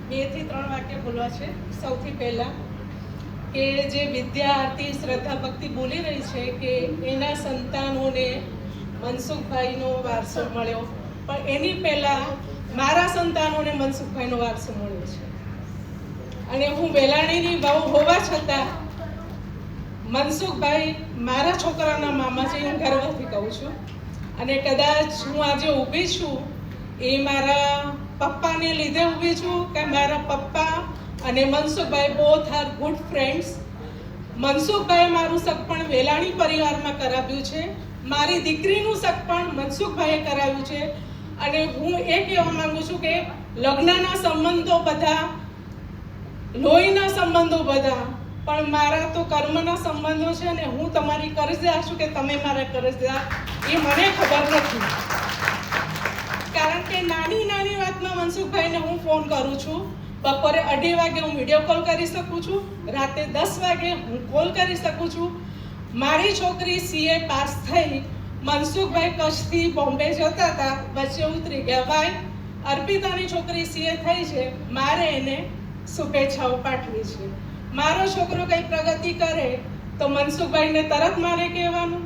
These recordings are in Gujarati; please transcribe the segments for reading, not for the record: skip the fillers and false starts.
2 થી 3 વાક્ય બોલવા છે. સૌથી પહેલા કે જે વિદ્યા આરતી શ્રદ્ધા ભક્તિ બોલી રહી છે કે એના સંતાનોને મનસુખભાઈનો વારસો મળ્યો, પણ એની પહેલા મારા સંતાનોને મનસુખભાઈનો વારસો મળ્યો છે. અને હું વેલાણીની વહુ હોવા છતાં મનસુખભાઈ મારા છોકરાના મામા છે, હું ગર્વથી કહું છું. અને કદાચ હું આજે ઊભી છું એ મારા પપ્પાને લીધે ઊભી છું કે મારા પપ્પા અને Mansukhbhai both are good friends. Mansukhbhai મારું સગપણ વેલાણી પરિવારમાં કરાવ્યું છે, મારી દીકરીનું સગપણ મનસુખભાઈએ કરાવ્યું છે. અને હું એ કહેવા માંગુ છું કે લગ્નના સંબંધો બધા, લોહીના સંબંધો બધા, પણ મારા તો કર્મના સંબંધો છે અને હું તમારી કરજદાર છું કે તમે મારા કરજદાર, એ મને ખબર નથી. કારણ કે નાની નાની વાતમાં મનસુખભાઈને હું ફોન કરું છું. બપોરે 2:30 વાગે હું વિડીયો કોલ કરી શકું છું, રાતે 10 વાગે હું કોલ કરી શકું છું. મારી છોકરી CA પાસ થઈ, મનસુખભાઈ કચ્છથી બોમ્બે જતા હતા, વચ્ચે ઉતરી ગયા. ભાઈ અર્પિતાની છોકરી CA થઈ છે, મારે એને શુભેચ્છાઓ પાઠવી છે. મારો છોકરો કંઈ પ્રગતિ કરે તો મનસુખભાઈને તરત મારે કહેવાનું,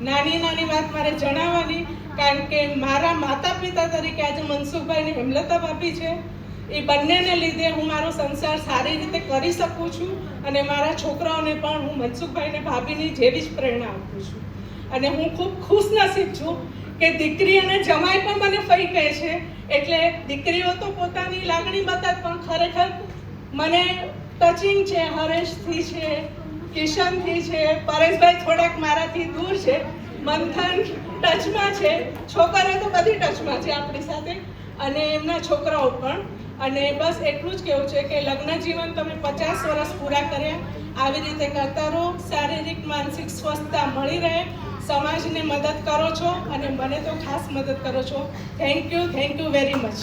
નાની નાની વાત મારે જણાવવાની. કારણ કે મારા માતા પિતા તરીકે આજે મનસુખભાઈને હેમલતા આપી છે, એ બંનેને લીધે હું મારો સંસાર સારી રીતે કરી શકું છું. અને મારા છોકરાઓને પણ હું મનસુખભાઈને ભાભીની જેવી જ પ્રેરણા આપું છું. અને હું ખૂબ ખુશનસીબ છું કે દીકરી અને જમાઈ પણ મને ફઈ કહે છે. એટલે દીકરીઓ તો પોતાની લાગણી બતાવે, પણ ખરેખર મને ટચિંગ છે, હરેશથી છે, કિશનથી છે, પરેશભાઈ થોડાક મારાથી દૂર છે, મંથન ટચમાં છે, છોકરીઓ તો બધી ટચમાં છે આપણી સાથે, અને એમના છોકરાઓ પણ. અને બસ એટલું જ કહેવું છે કે લગ્ન જીવન તમે 50 વર્ષ પૂરા કર્યા, આવી રીતે કરતા રહો, શારીરિક માનસિક સ્વસ્થતા મળી રહે, સમાજને મદદ કરો છો અને મને તો ખાસ મદદ કરો છો. Thank you very much.